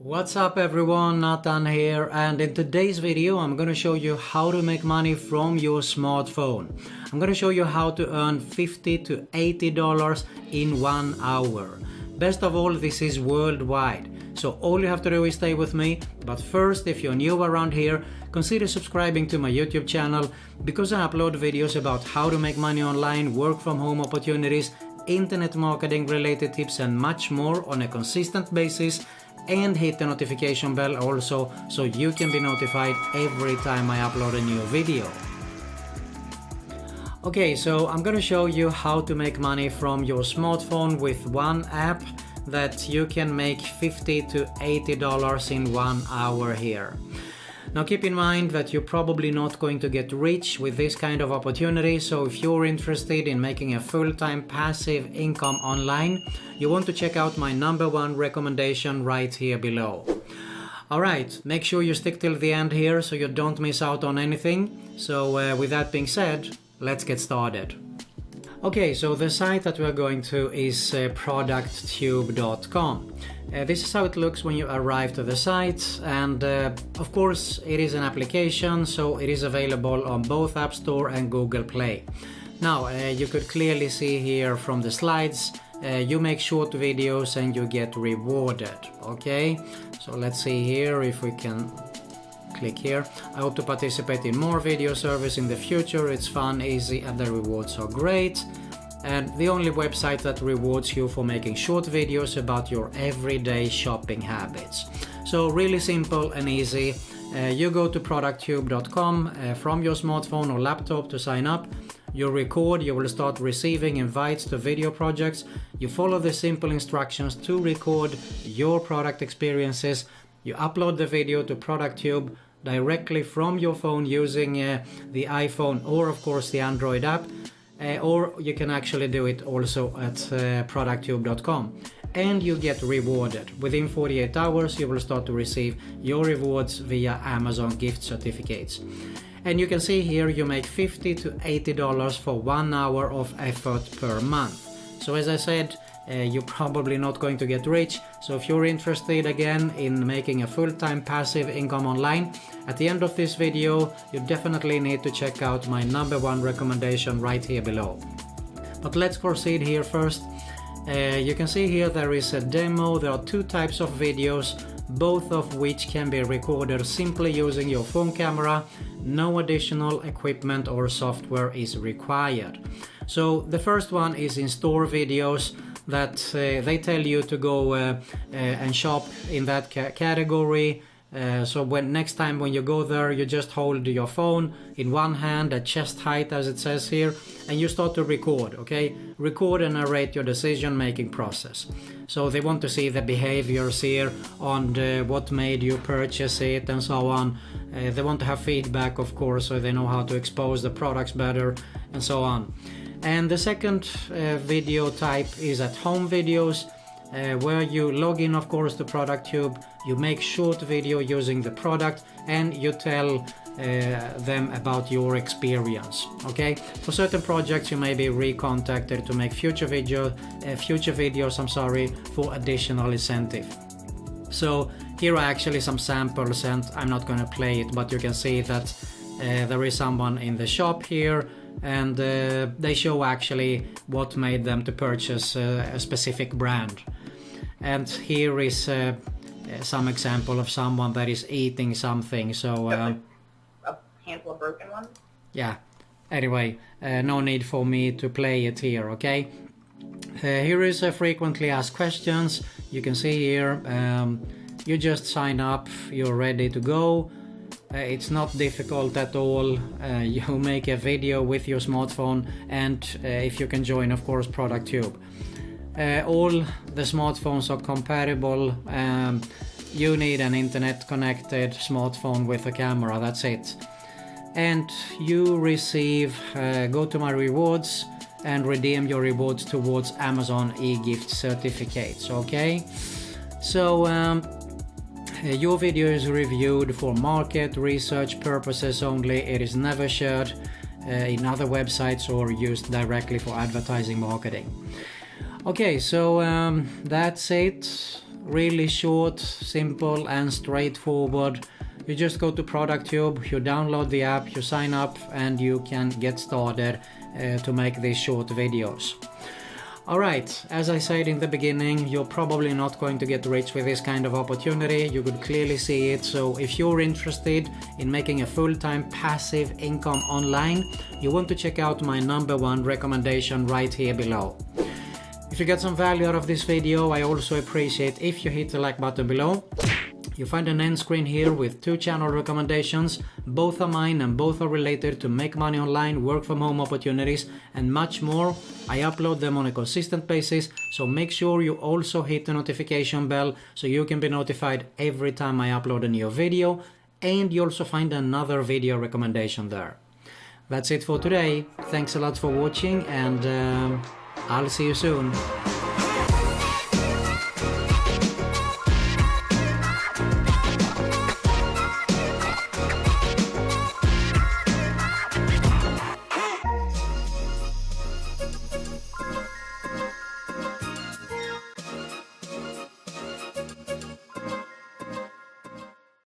What's up everyone, Nathan here, and in today's video I'm gonna show you how to make money from your smartphone. I'm gonna show you how to earn $50 to $80 in 1 hour. Best of all, this is worldwide, so all you have to do is stay with me. But first, if you're new around here, consider subscribing to my YouTube channel because I upload videos about how to make money online, work from home opportunities, internet marketing related tips and much more on a consistent basis. And hit the notification bell also so you can be notified every time I upload a new video. Okay, so I'm gonna show you how to make money from your smartphone with one app that you can make $50 to $80 in 1 hour here. Now keep in mind that you're probably not going to get rich with this kind of opportunity, so if you're interested in making a full-time passive income online, you want to check out my #1 recommendation right here below. Alright, make sure you stick till the end here so you don't miss out on anything. So with that being said, let's get started. Okay, so the site that we're going to is producttube.com. This is how it looks when you arrive to the site, and of course it is an application, so it is available on both App Store and Google Play. Now you could clearly see here from the slides, you make short videos and you get rewarded. Okay, so let's see here if we can click here. I hope to participate in more video service in the future. It's fun, easy, and the rewards are great. And the only website that rewards you for making short videos about your everyday shopping habits. So really simple and easy. You go to producttube.com from your smartphone or laptop to sign up. You record, you will start receiving invites to video projects. You follow the simple instructions to record your product experiences. You upload the video to ProductTube directly from your phone using the iPhone or of course the Android app. Or you can actually do it also at producttube.com, and you get rewarded. Within 48 hours you will start to receive your rewards via Amazon gift certificates. And you can see here you make $50 to $80 for 1 hour of effort per month. So as I said, you're probably not going to get rich, so if you're interested again in making a full-time passive income online, at the end of this video you definitely need to check out my #1 recommendation right here below. But let's proceed here first. You can see here there is a demo. There are 2 types of videos, both of which can be recorded simply using your phone camera. No additional equipment or software is required. So the first one is in-store videos that they tell you to go and shop in that category. So next time when you go there, you just hold your phone in one hand at chest height as it says here, and you start to record, okay? Record and narrate your decision-making process. So they want to see the behaviors here on what made you purchase it and so on. They want to have feedback, of course, so they know how to expose the products better and so on. And the second video type is at home videos, where you log in, of course, to ProductTube, you make short video using the product, and you tell them about your experience. Okay, for certain projects you may be recontacted to make future videos for additional incentive. So here are actually some samples, and I'm not going to play it, but you can see that there is someone in the shop here, and they show actually what made them to purchase a specific brand. And here is some example of someone that is eating something. So a handful of broken ones. Yeah, anyway, no need for me to play it here. Okay, here is frequently asked questions. You can see here, you just sign up, you're ready to go. It's not difficult at all. You make a video with your smartphone, and if you can join, of course, ProductTube. All the smartphones are compatible. You need an internet connected smartphone with a camera, that's it. And you receive, go to my rewards and redeem your rewards towards Amazon e-gift certificates. Okay, so your video is reviewed for market research purposes only. It is never shared in other websites or used directly for advertising marketing. Okay, so that's it. really short, simple and straightforward. You just go to ProductTube, you download the app, you sign up and you can get started to make these short videos. Alright, as I said in the beginning, you're probably not going to get rich with this kind of opportunity. You could clearly see it. So if you're interested in making a full-time passive income online, you want to check out my #1 recommendation right here below. If you get some value out of this video, I also appreciate if you hit the like button below. You find an end screen here with 2 channel recommendations. Both are mine and both are related to make money online, work from home opportunities and much more. I upload them on a consistent basis, so make sure you also hit the notification bell so you can be notified every time I upload a new video, and you also find another video recommendation there. That's it for today. Thanks a lot for watching and I'll see you soon.